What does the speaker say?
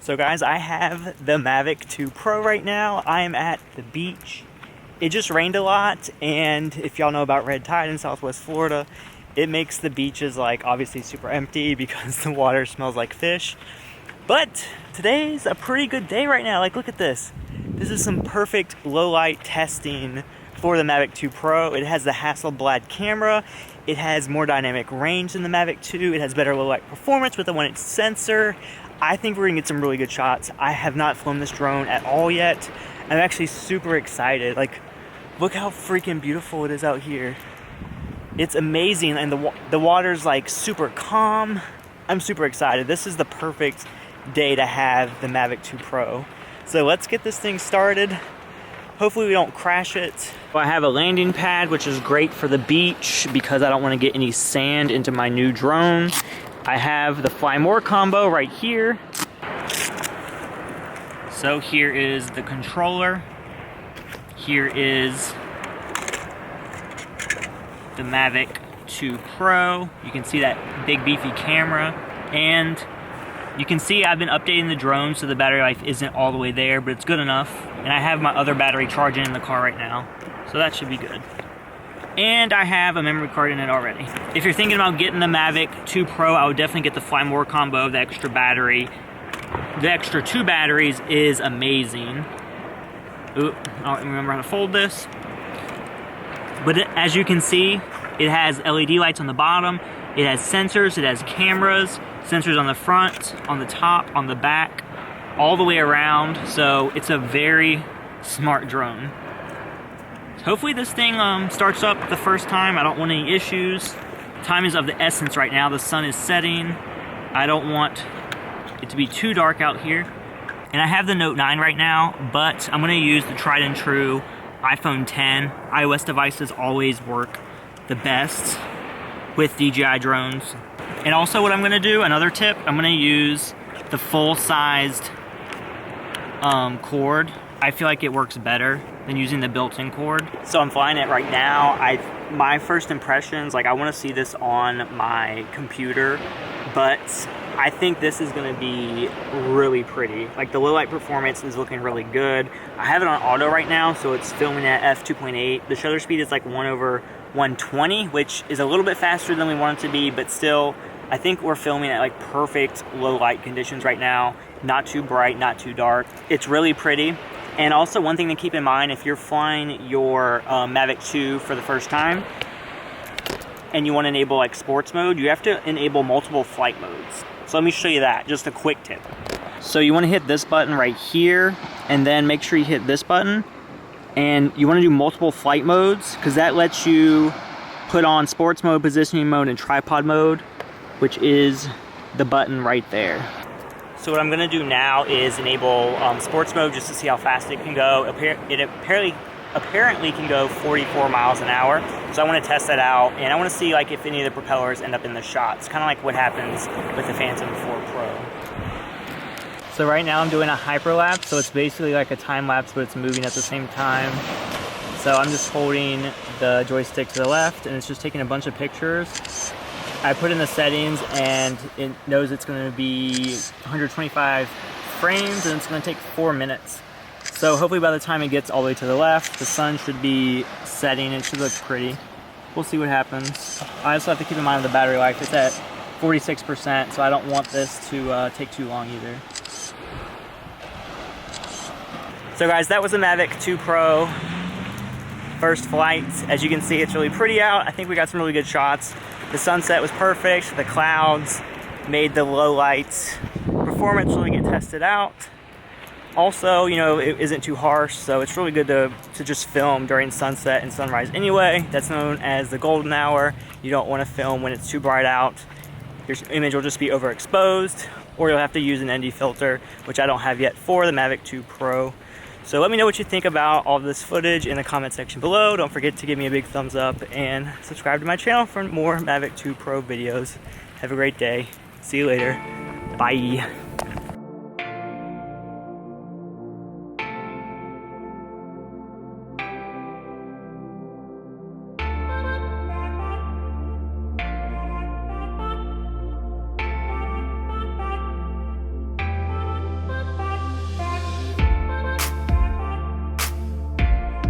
So guys, I have the Mavic 2 Pro right now. I am at the beach. It just rained a lot, and if y'all know about red tide in Southwest Florida, it makes the beaches like obviously super empty because the water smells like fish. But today's a pretty good day right now. Like, look at this. This is some perfect low light testing for the Mavic 2 Pro. It has the Hasselblad camera. It has more dynamic range than the Mavic 2. It has better low light performance with the 1-inch sensor. I think we're gonna get some really good shots. I have not flown this drone at all yet. I'm actually super excited. Like, look how freaking beautiful it is out here. It's amazing, and the water's like super calm. I'm super excited. This is the perfect day to have the Mavic 2 Pro. So let's get this thing started. Hopefully we don't crash it. I have a landing pad, which is great for the beach because I don't want to get any sand into my new drone. I have the Fly More combo right here. So here is the controller. Here is the Mavic 2 Pro. You can see that big beefy camera, and you can see I've been updating the drone so the battery life isn't all the way there, but it's good enough. And I have my other battery charging in the car right now, so that should be good. And I have a memory card in it already. If you're thinking about getting the Mavic 2 Pro, I would definitely get the Fly More combo, the extra battery. The extra 2 batteries is amazing. Oop, I don't remember how to fold this. But as you can see, it has LED lights on the bottom. It has sensors, it has cameras, sensors on the front, on the top, on the back, all the way around. So it's a very smart drone. Hopefully this thing starts up the first time. I don't want any issues. Time is of the essence right now. The sun is setting. I don't want it to be too dark out here. And I have the Note 9 right now, but I'm gonna use the tried and true iPhone 10. iOS devices always work the best with DJI drones. And also what I'm gonna do, another tip, I'm gonna use the full-sized cord. I feel like it works better than using the built-in cord. So I'm flying it right now. My first impressions, like, I wanna see this on my computer, but I think this is gonna be really pretty. Like, the low light performance is looking really good. I have it on auto right now, so it's filming at f2.8. The shutter speed is like 1/120, which is a little bit faster than we want it to be, but still, I think we're filming at like perfect low light conditions right now. Not too bright, not too dark. It's really pretty. And also, one thing to keep in mind, if you're flying your Mavic 2 for the first time, and you want to enable like sports mode, you have to enable multiple flight modes. So let me show you that, just a quick tip. So you want to hit this button right here, and then make sure you hit this button, and you want to do multiple flight modes, because that lets you put on sports mode, positioning mode, and tripod mode, which is the button right there. So what I'm going to do now is enable sports mode just to see how fast it can go. It apparently can go 44 miles an hour, so I want to test that out, and I want to see like if any of the propellers end up in the shot. It's kind of like what happens with the Phantom 4 Pro. So right now I'm doing a hyperlap, so it's basically like a time lapse, but it's moving at the same time. So I'm just holding the joystick to the left, and it's just taking a bunch of pictures. I put in the settings, and it knows it's going to be 125 frames, and it's going to take 4 minutes. So hopefully by the time it gets all the way to the left, the sun should be setting. It should look pretty. We'll see what happens. I also have to keep in mind the battery life. It's at 46%, so I don't want this to take too long either. So guys, that was the Mavic 2 Pro first flight. As you can see, it's really pretty out. I think we got some really good shots. The sunset was perfect. The clouds made the low light performance really get tested out. Also, you know, it isn't too harsh, so it's really good to just film during sunset and sunrise anyway. That's known as the golden hour. You don't want to film when it's too bright out. Your image will just be overexposed, or you'll have to use an ND filter, which I don't have yet for the Mavic 2 Pro. So let me know what you think about all this footage in the comment section below. Don't forget to give me a big thumbs up and subscribe to my channel for more Mavic 2 Pro videos. Have a great day. See you later. Bye.